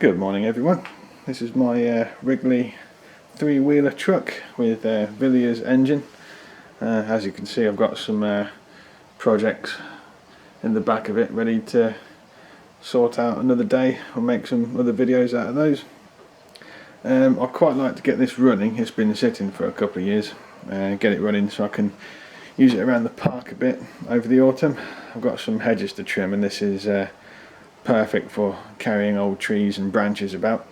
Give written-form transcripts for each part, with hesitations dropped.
Good morning everyone. This is my Wrigley three-wheeler truck with Villiers engine. As you can see, I've got some projects in the back of it ready to sort out another day or make some other videos out of those. I'd quite like to get this running. It's been sitting for a couple of years. Get it running so I can use it around the park a bit over the autumn. I've got some hedges to trim and this is perfect for carrying old trees and branches about.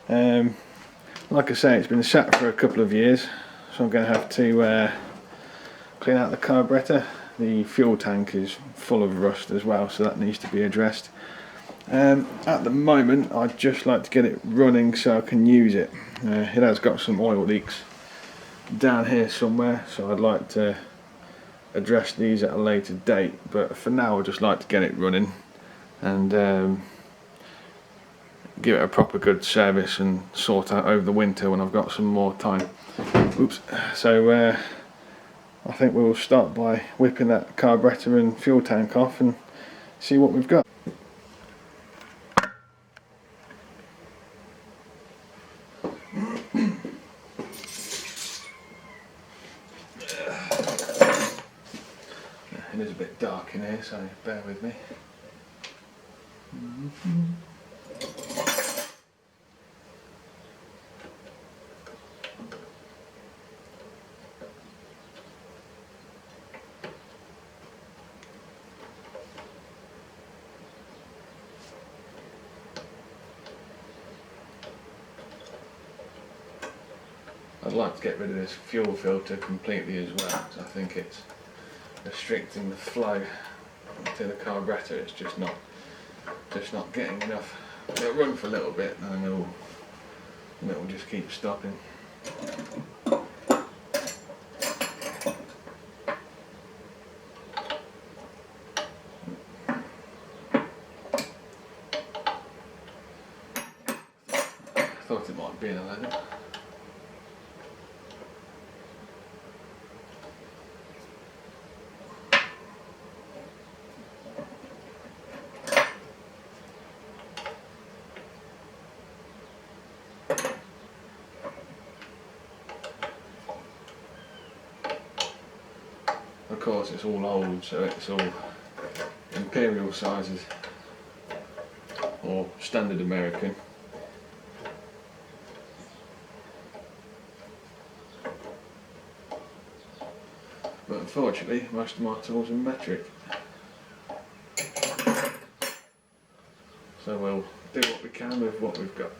Like I say, it's been sat for a couple of years, so I'm going to have to clean out the carburetor. The fuel tank is full of rust as well, so that needs to be addressed. At the moment I'd just like to get it running so I can use it. It has got some oil leaks down here somewhere, so I'd like to address these at a later date, but for now I'd just like to get it running and give it a proper good service and sort out over the winter when I've got some more time. Oops. So I think we'll start by whipping that carburetor and fuel tank off and see what we've got. It is a bit dark in here, so bear with me. I'd like to get rid of this fuel filter completely as well, because I think it's restricting the flow to the carburetor. It's just not getting enough. It'll run for a little bit and then it'll just keep stopping. I thought it might be an 11. Of course it's all old, so it's all imperial sizes or standard American. But unfortunately most of my tools are metric, so we'll do what we can with what we've got.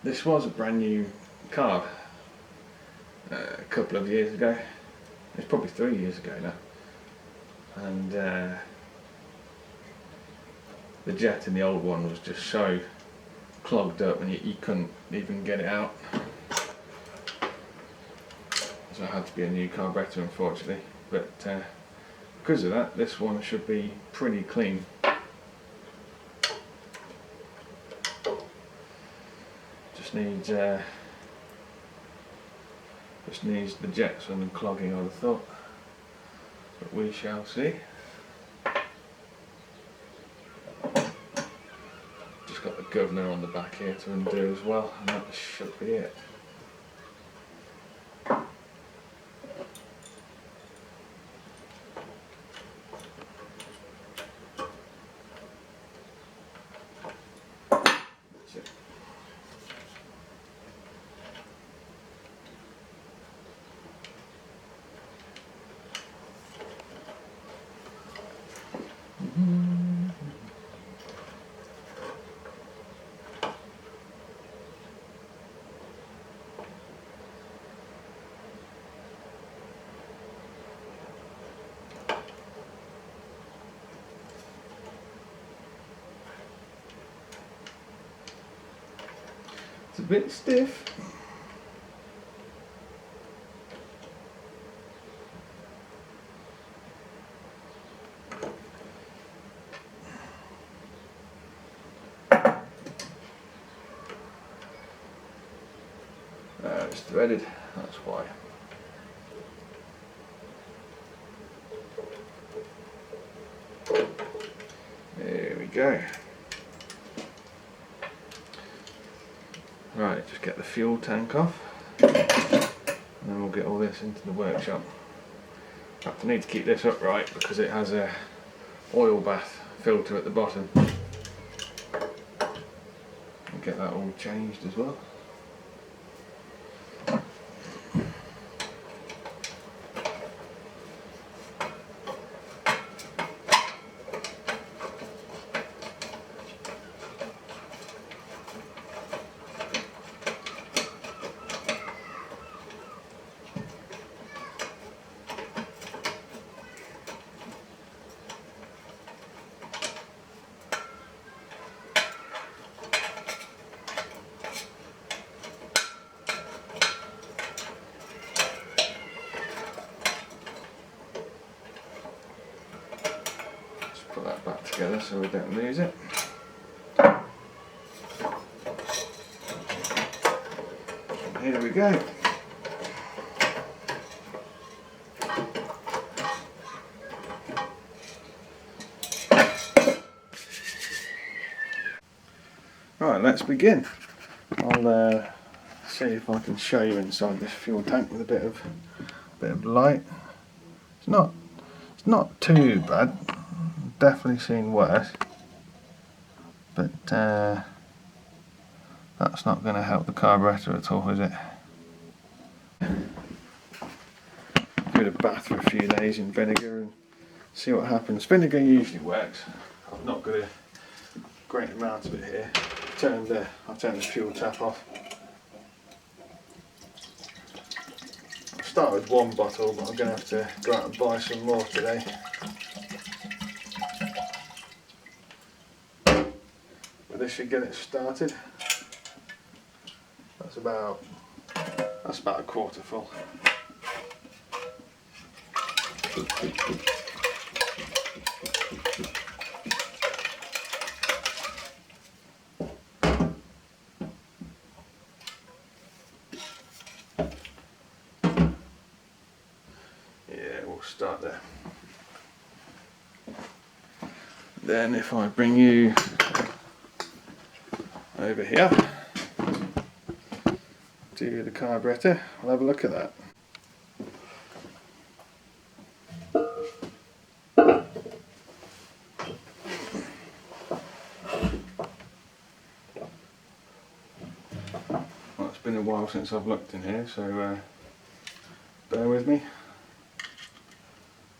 This was a brand new car a couple of years ago. It's probably 3 years ago now, and the jet in the old one was just so clogged up and you couldn't even get it out, so it had to be a new carburetor unfortunately. But because of that, this one should be pretty clean. Just needs the jets and clogging, I would have thought, but we shall see. Just got the governor on the back here to undo as well, and that should be it. That's it. a bit stiff. It's threaded, that's why. There we go. Right, just get the fuel tank off, and then we'll get all this into the workshop. I need to keep this upright because it has a oil bath filter at the bottom. I'll get that all changed as well. Put that back together so we don't lose it. And here we go. Right, let's begin. I'll see if I can show you inside this fuel tank with a bit of light. It's not too bad. Definitely seen worse, but that's not going to help the carburetor at all, is it? Give it a bath for a few days in vinegar and see what happens. Vinegar usually works. I've not got a great amount of it here. I've turned the fuel tap off. I've started with one bottle, but I'm going to have to go out and buy some more today. This should get it started. That's about a quarter full. Yeah, we'll start there. Then if I bring you over here to the carburetor, we'll have a look at that. Well, it's been a while since I've looked in here, so bear with me.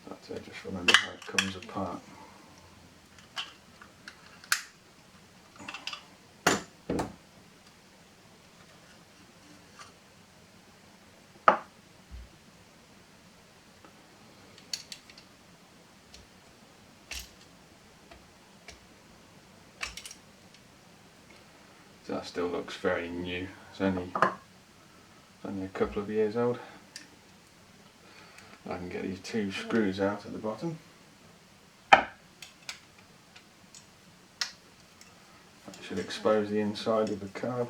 But just remember how it comes apart. That still looks very new. It's only a couple of years old. I can get these two screws out at the bottom. That should expose the inside of the carb.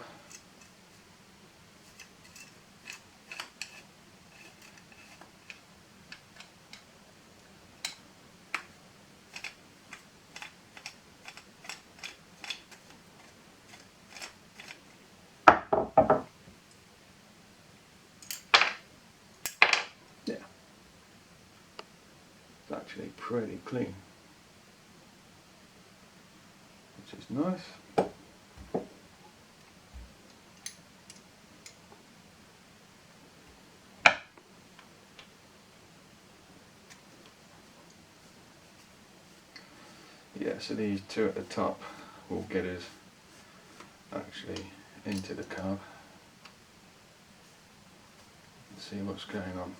Yeah, it's actually pretty clean, which is nice. Yeah, so these two at the top will get us actually into the carb and see what's going on.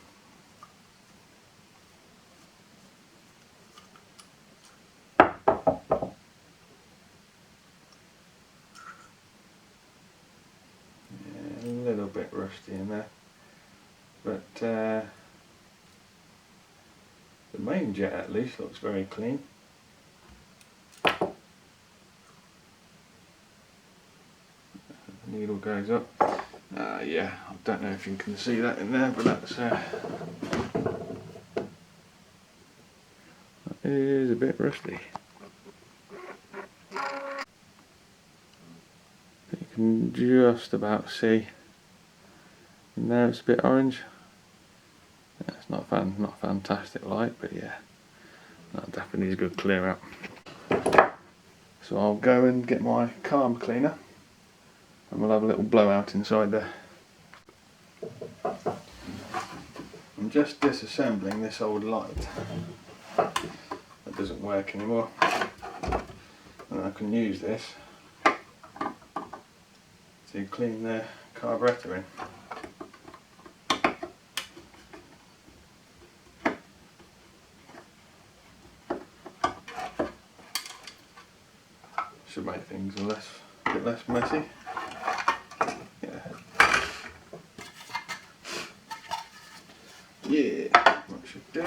bit rusty in there, but the main jet at least looks very clean. The needle goes up. Yeah, I don't know if you can see that in there, but that is a bit rusty. You can just about see in there it's a bit orange. Yeah, it's not fantastic light, but yeah, that definitely needs a good clear out. So I'll go and get my carb cleaner and we'll have a little blowout inside there. I'm just disassembling this old light that doesn't work anymore, and I can use this to clean the carburetor in. Should make things a bit less messy. Yeah, that should do.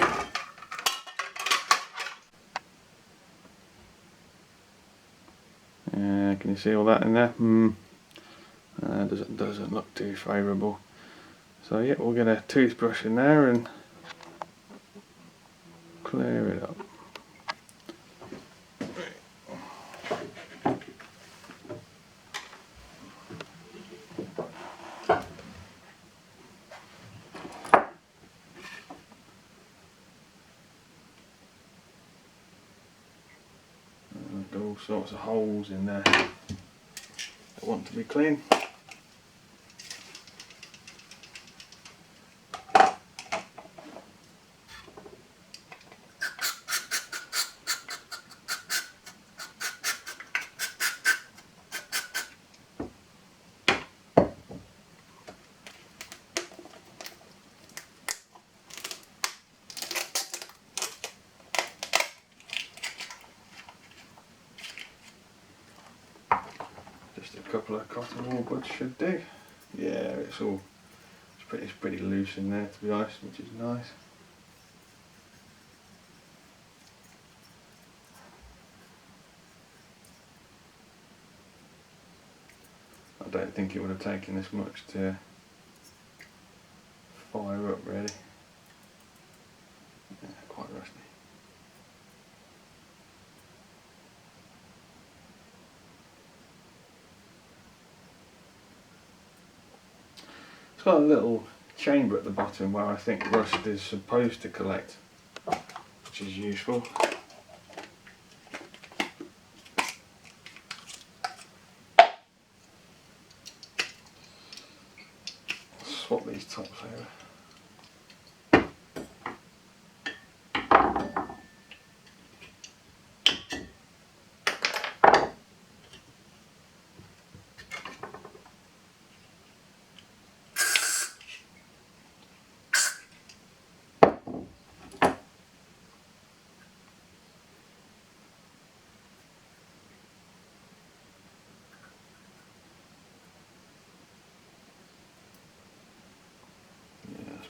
Can you see all that in there? Doesn't look too favourable. So yeah, we'll get a toothbrush in there and clear it up. Got all sorts of holes in there that want to be clean. Just a couple of cotton wool buds should do. Yeah, it's pretty loose in there, to be honest, which is nice. I don't think it would have taken this much to fire up, really. Yeah, quite rusty. It's got a little chamber at the bottom where I think rust is supposed to collect, which is useful. Swap these tops over.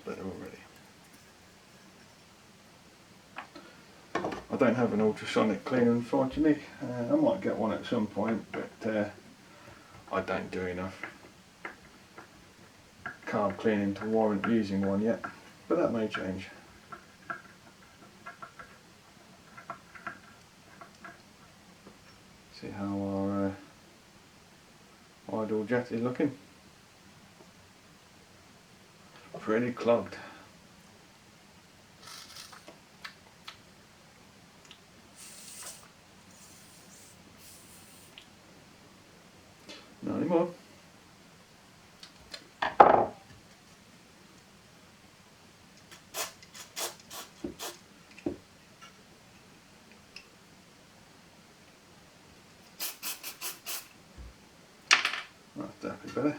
Better already. I don't have an ultrasonic cleaner, unfortunately. I might get one at some point, but I don't do enough carb cleaning to warrant using one yet, but that may change. See how our idle jet is looking. Pretty clogged. Not anymore. That's definitely better.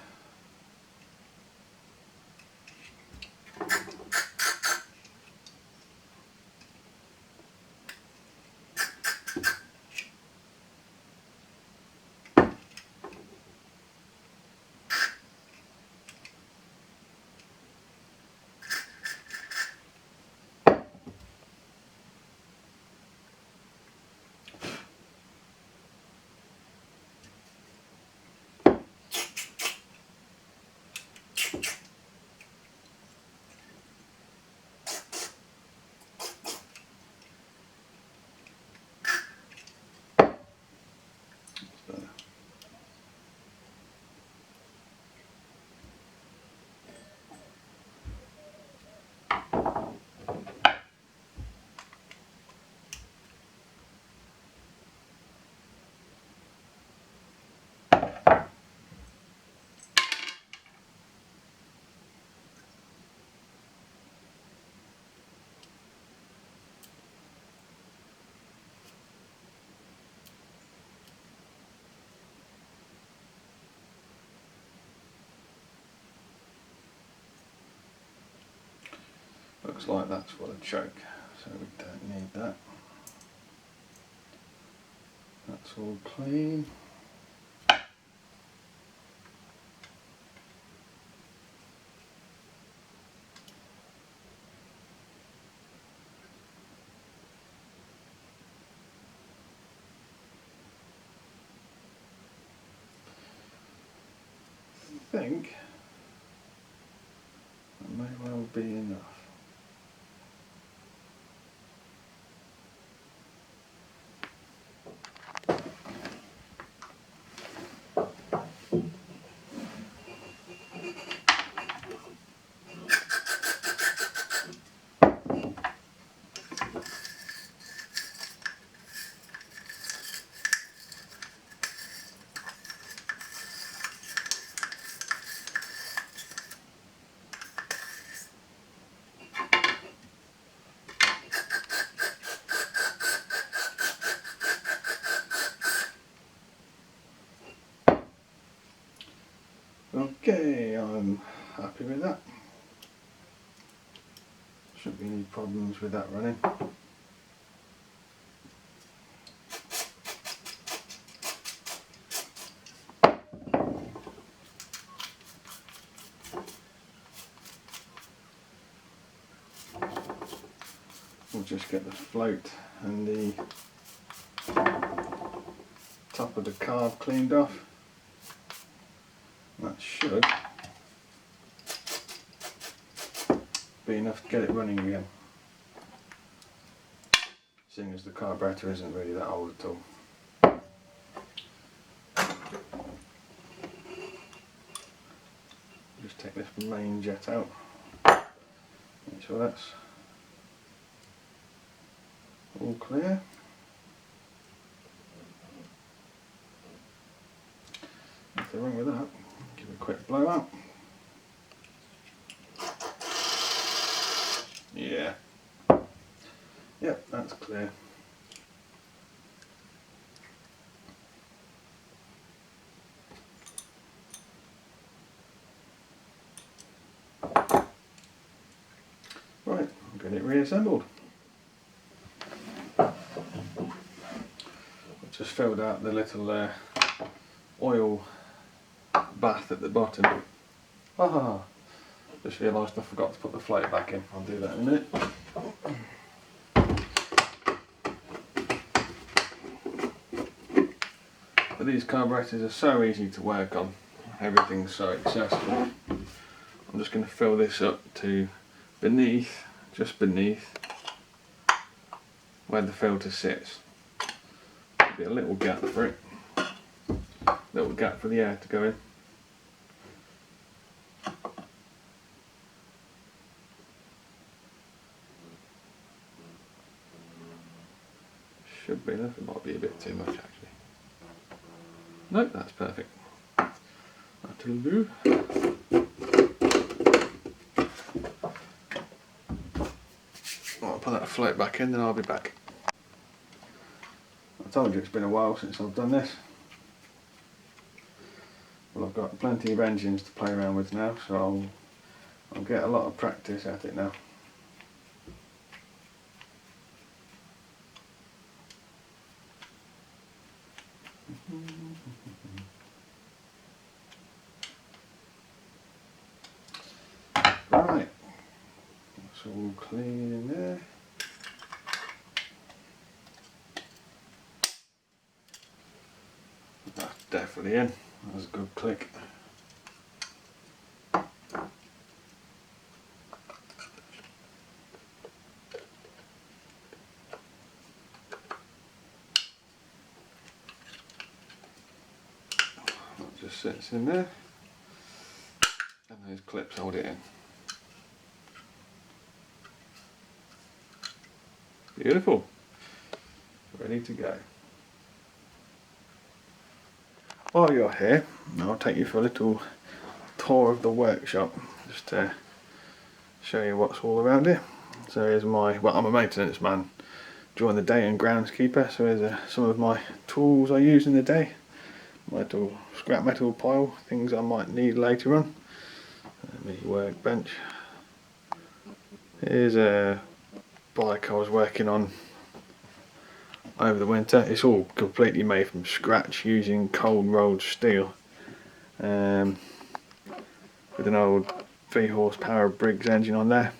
looks like that's full of choke, so we don't need that. That's all clean. I think that may well be enough. Okay, I'm happy with that. Shouldn't be any problems with that running. We'll just get the float and the top of the carb cleaned off. That should be enough to get it running again, seeing as the carburetor isn't really that old at all. Just take this main jet out, make sure that's all clear. Nothing wrong with that. Give it a quick blow out. Yeah. Yep, that's clear. Right, I'll get it reassembled. I've just filled out the little oil bath at the bottom. Ah, just realised I forgot to put the float back in. I'll do that in a minute. But these carburetors are so easy to work on. Everything's so accessible. I'm just going to fill this up to beneath, just beneath where the filter sits. There'll be a little gap for it. Little gap for the air to go in. Should be enough. It might be a bit too much actually. Nope, that's perfect. That'll do. I'll put that float back in, then I'll be back. I told you it's been a while since I've done this. Well, I've got plenty of engines to play around with now, so I'll get a lot of practice at it now. Right, that's all clean in there. That's definitely in. That was a good click. That just sits in there, and those clips hold it in. Beautiful. Ready to go. While you're here, I'll take you for a little tour of the workshop, just to show you what's all around here. So here's my, well, I'm a maintenance man during the day and groundskeeper, so here's some of my tools I use in the day. My little scrap metal pile, things I might need later on. My workbench. Here's a bike I was working on over the winter. It's all completely made from scratch using cold rolled steel, with an old 3 horsepower Briggs engine on there.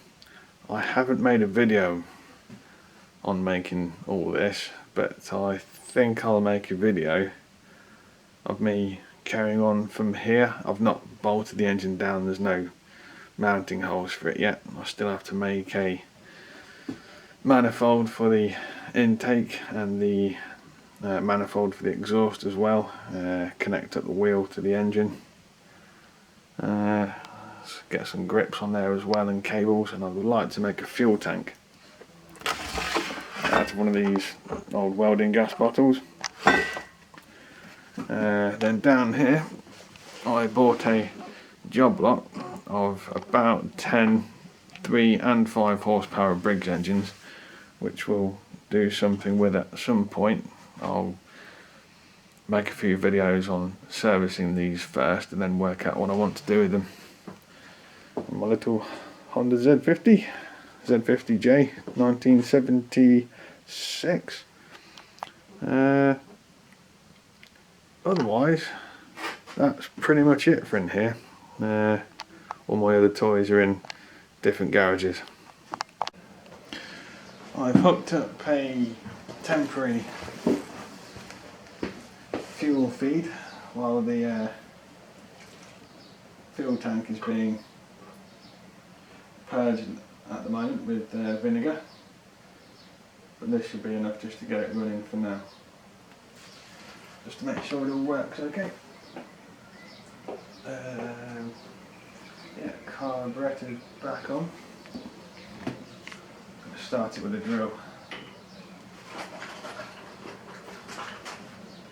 I haven't made a video on making all this, but I think I'll make a video of me carrying on from here. I've not bolted the engine down, there's no mounting holes for it yet. I still have to make a manifold for the intake and the manifold for the exhaust as well, connect up the wheel to the engine, get some grips on there as well and cables, and I would like to make a fuel tank out of one of these old welding gas bottles. Then down here I bought a job lot of about 10 3 and 5 horsepower Briggs engines, which we'll do something with at some point. I'll make a few videos on servicing these first and then work out what I want to do with them. My little Honda Z50J 1976. Otherwise that's pretty much it for in here. All my other toys are in different garages. I've hooked up a temporary fuel feed while the fuel tank is being purged at the moment with vinegar, but this should be enough just to get it running for now, just to make sure it all works okay. Yeah, carburetor back on. Start it with a drill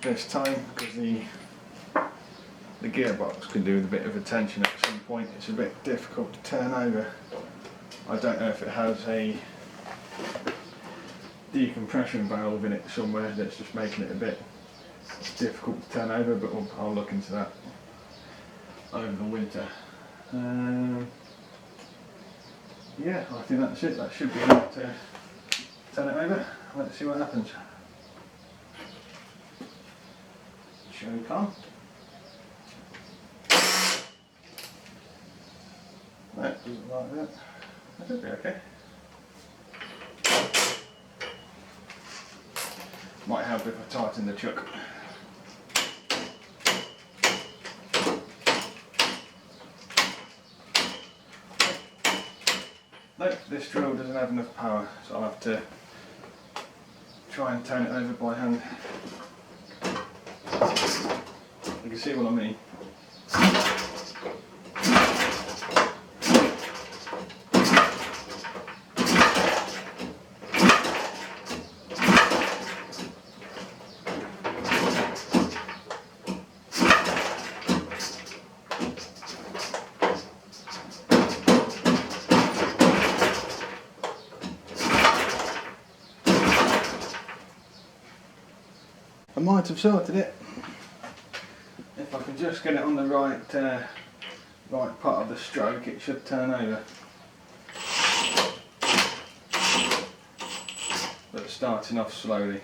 this time, because the gearbox could do with a bit of attention at some point. It's a bit difficult to turn over. I don't know if it has a decompression valve in it somewhere that's just making it a bit difficult to turn over, but I'll look into that over the winter. Yeah, I think that's it. That should be enough to turn it over. Let's see what happens. Choke on. That doesn't like that. That should be okay. Might help if I tighten the chuck. Nope, this drill doesn't have enough power, so I'll have to try and turn it over by hand. You can see what I mean. I might have sorted it if I can just get it on the right right part of the stroke. It should turn over, but it's starting off slowly.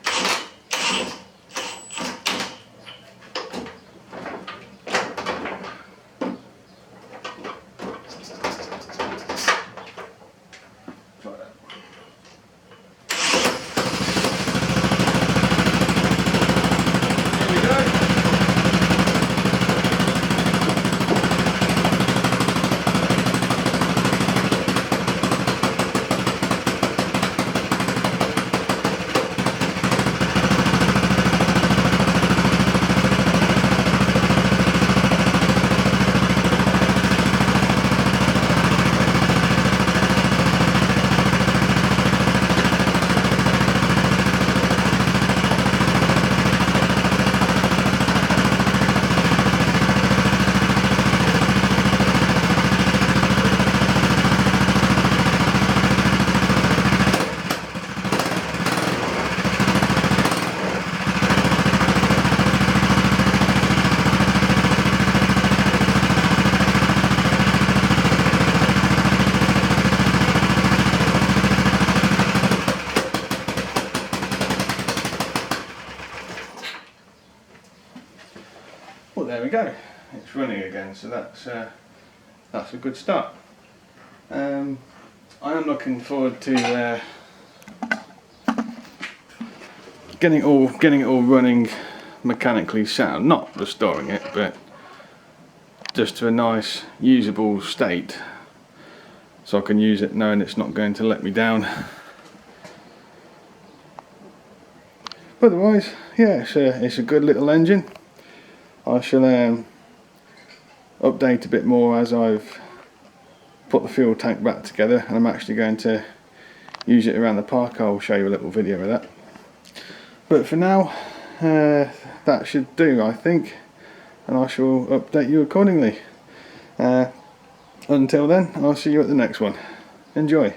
go, it's running again, so that's a good start. I am looking forward to getting it all running mechanically sound, not restoring it, but just to a nice usable state, so I can use it knowing it's not going to let me down. But otherwise, yeah, it's a good little engine. I shall update a bit more as I've put the fuel tank back together, and I'm actually going to use it around the park. I'll show you a little video of that. But for now, that should do, I think, and I shall update you accordingly. Until then, I'll see you at the next one. Enjoy.